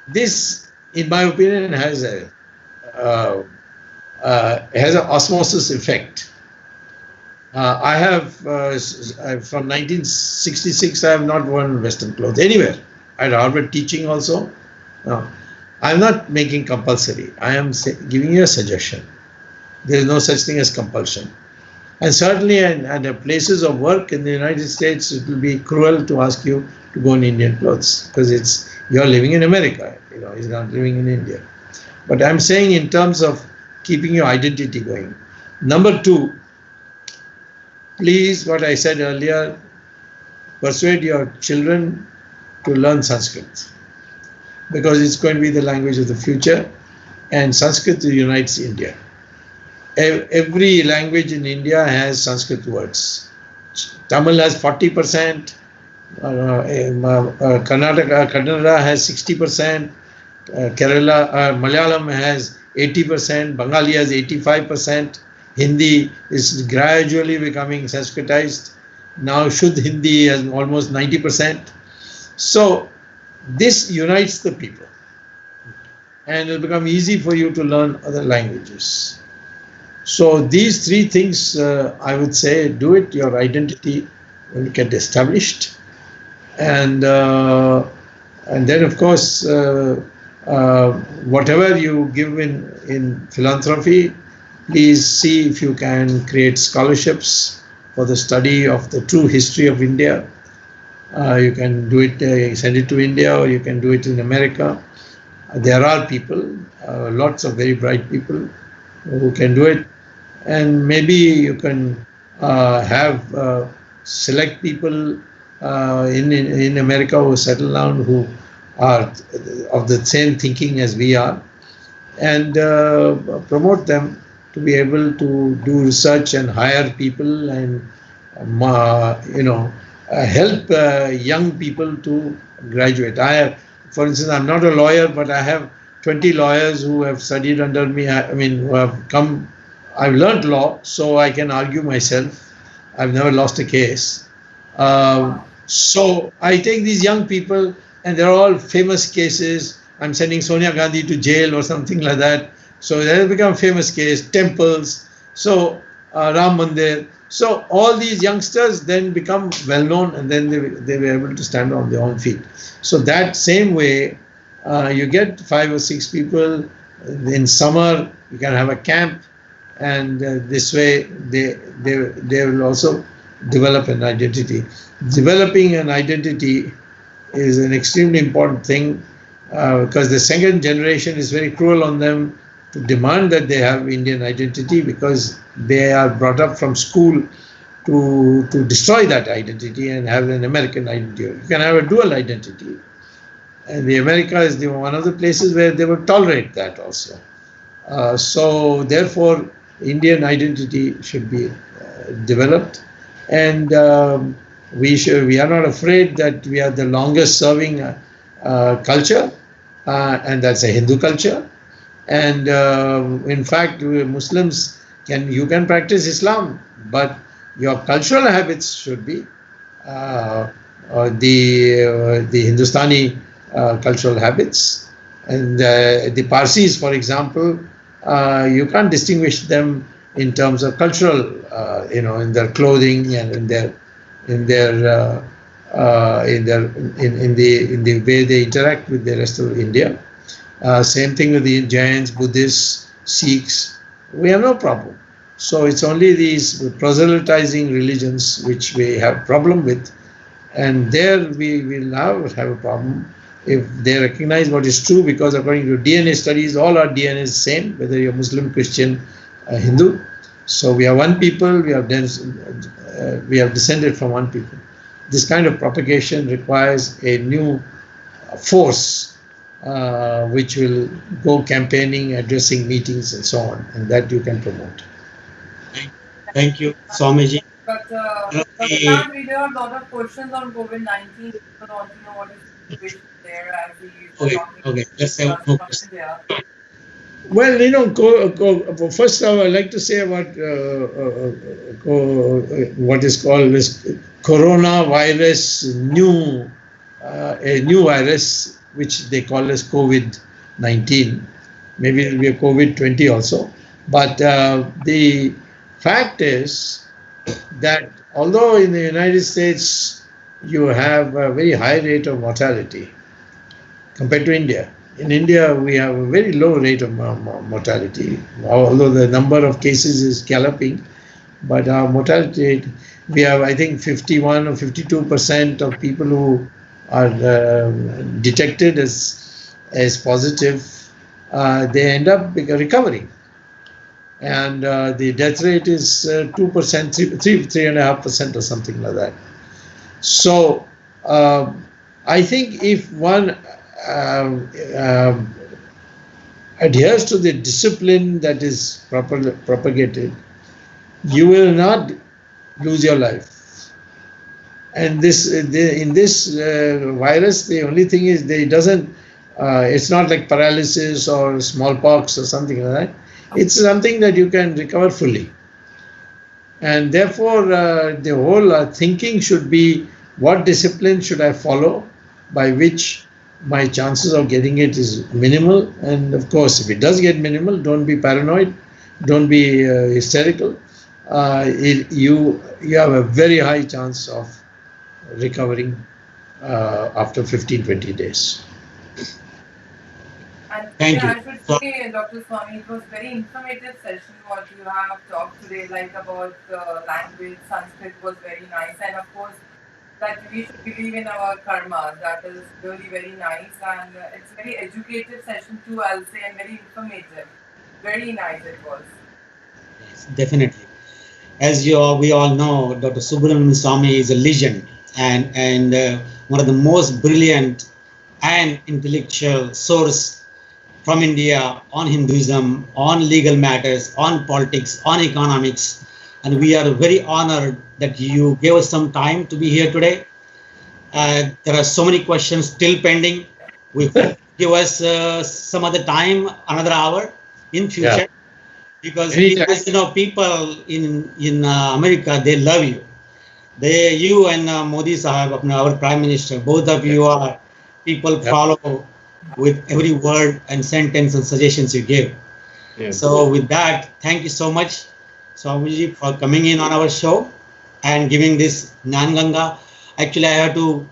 This, in my opinion, has a has an osmosis effect. I have, from 1966, I have not worn Western clothes anywhere. At Harvard teaching also. No, I'm not making compulsory. I am giving you a suggestion. There is no such thing as compulsion. And certainly at the places of work in the United States, it will be cruel to ask you to go in Indian clothes because you're living in America. He's not living in India. But I'm saying in terms of keeping your identity going. Number two, please, what I said earlier, persuade your children to learn Sanskrit because it's going to be the language of the future, and Sanskrit unites India. Every language in India has Sanskrit words. Tamil has 40%, Kannada has 60%, Malayalam has 80%, Bengali has 85%, Hindi is gradually becoming Sanskritized. Now Shuddh Hindi has almost 90%. So this unites the people, and it will become easy for you to learn other languages. So these three things, I would say, do it. Your identity will get established, and then of course, whatever you give in philanthropy, please see if you can create scholarships for the study of the true history of India. You can do it, send it to India, or you can do it in America. There are people, lots of very bright people who can do it. And maybe you can have select people in America who settle down, who are of the same thinking as we are, and promote them to be able to do research and hire people and help young people to graduate. For instance, I'm not a lawyer, but I have 20 lawyers who have studied under me. Who have come. I've learned law, so I can argue myself. I've never lost a case. So I take these young people, and they're all famous cases. I'm sending Sonia Gandhi to jail or something like that. So they have become famous case, temples, so Ram Mandir. So all these youngsters then become well known, and then they were able to stand on their own feet. So that same way, you get 5 or 6 people in summer. You can have a camp, and this way they will also develop an identity. Developing an identity is an extremely important thing because the second generation is very cruel on them to demand that they have Indian identity, because they are brought up from school to destroy that identity and have an American identity. You can have a dual identity, and the America is one of the places where they would tolerate that also. So therefore, Indian identity should be developed, and we are not afraid that we are the longest serving culture, and that's a Hindu culture. And in fact, Muslims you can practice Islam, but your cultural habits should be the Hindustani cultural habits. And the Parsis, for example, you can't distinguish them in terms of cultural, in their clothing and in the way they interact with the rest of India. Same thing with the Jains, Buddhists, Sikhs. We have no problem. So it's only these proselytizing religions which we have problem with, and there we will now have a problem if they recognize what is true, because according to DNA studies, all our DNA is the same, whether you're Muslim, Christian, Hindu. So we are one people. We have descended from one people. This kind of propagation requires a new force, which will go campaigning, addressing meetings, and so on, and that you can promote. Thank you, Swamiji. But we heard a lot of questions on COVID-19. People want to know what is the situation there as we Okay. Let's have more questions. Well, first I would like to say about what is called this coronavirus, a new virus, which they call as COVID-19. Maybe it'll be a COVID 20 also. But the fact is that although in the United States you have a very high rate of mortality compared to India, in India we have a very low rate of mortality, although the number of cases is galloping, but our mortality rate, we have, I think, 51 or 52% of people who are detected as positive, they end up recovering. And the death rate is 2%, 3.5% or something like that. So I think if one adheres to the discipline that is properly propagated, you will not lose your life. And in this virus, the only thing is it's not like paralysis or smallpox or something like that. It's something that you can recover fully. And therefore, the whole thinking should be, what discipline should I follow by which my chances of getting it is minimal. And of course, if it does get minimal, don't be paranoid, don't be hysterical. You have a very high chance of recovering after 15-20 days. And Thank yeah, you. I should say, Dr. Swamy, it was very informative session what you have talked today, like about language. Sanskrit was very nice, and of course that we should believe in our karma. That is really very nice, and it's very educative session too, I'll say, and very informative. Very nice it was. Yes, definitely. As we all know, Dr. Subramanian Swamy is a legend and one of the most brilliant and intellectual source from India on Hinduism, on legal matters, on politics, on economics. And we are very honored that you gave us some time to be here today. There are so many questions still pending. We hope you give us some other time, another hour in future. Yeah. Because Anytime. as you know, people in America, they love you. You and Modi Sahab, our Prime Minister, both of you are people follow with every word and sentence and suggestions you give. Yes. So with that, thank you so much, Swamiji, for coming in on our show and giving this Jnana Ganga. Actually, I have to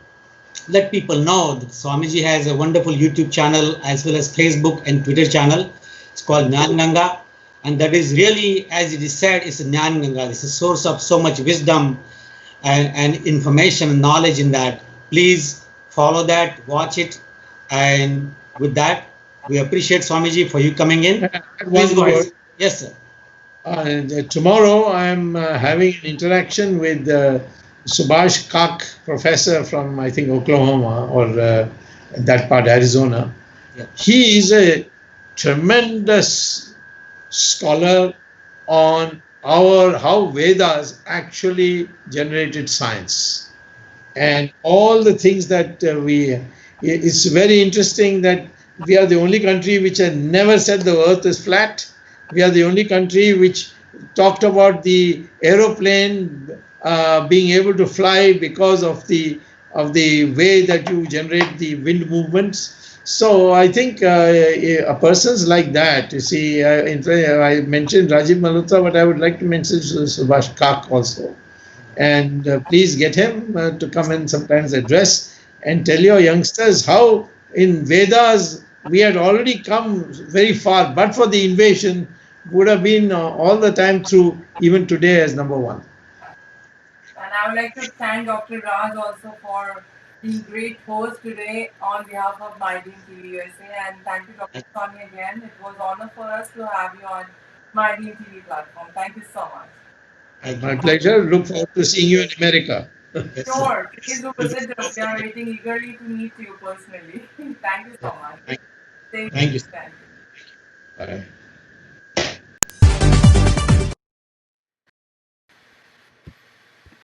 let people know that Swamiji has a wonderful YouTube channel as well as Facebook and Twitter channel. It's called Jnana Ganga. And that is really, as it is said, it's a Jnana Ganga. It's a source of so much wisdom and information and knowledge in that. Please follow that, watch it. And with that, we appreciate Swamiji for you coming in. Please go ahead. Yes, sir. Tomorrow, I'm having an interaction with Subhash Kak, professor from, I think, Oklahoma or that part, Arizona. Yeah. He is a tremendous scholar on how Vedas actually generated science and all the things that it's very interesting that we are the only country which has never said the earth is flat. We are the only country which talked about the aeroplane being able to fly because of the way that you generate the wind movements. So I think a person's like that. You see, I mentioned Rajiv Malhotra, but I would like to mention Subhash Kak also. And please get him to come and sometimes address and tell your youngsters how in Vedas we had already come very far, but for the invasion would have been all the time through, even today as number one. And I would like to thank Dr. Raj also for being great host today on behalf of MyDream TV USA. And thank you, Dr. Swamy, again. It was an honor for us to have you on MyDream TV platform. Thank you so much. My pleasure. Look forward to seeing you in America. Sure. Please do visit us. We are waiting eagerly to meet you personally. Thank you so much. Thank you. Bye.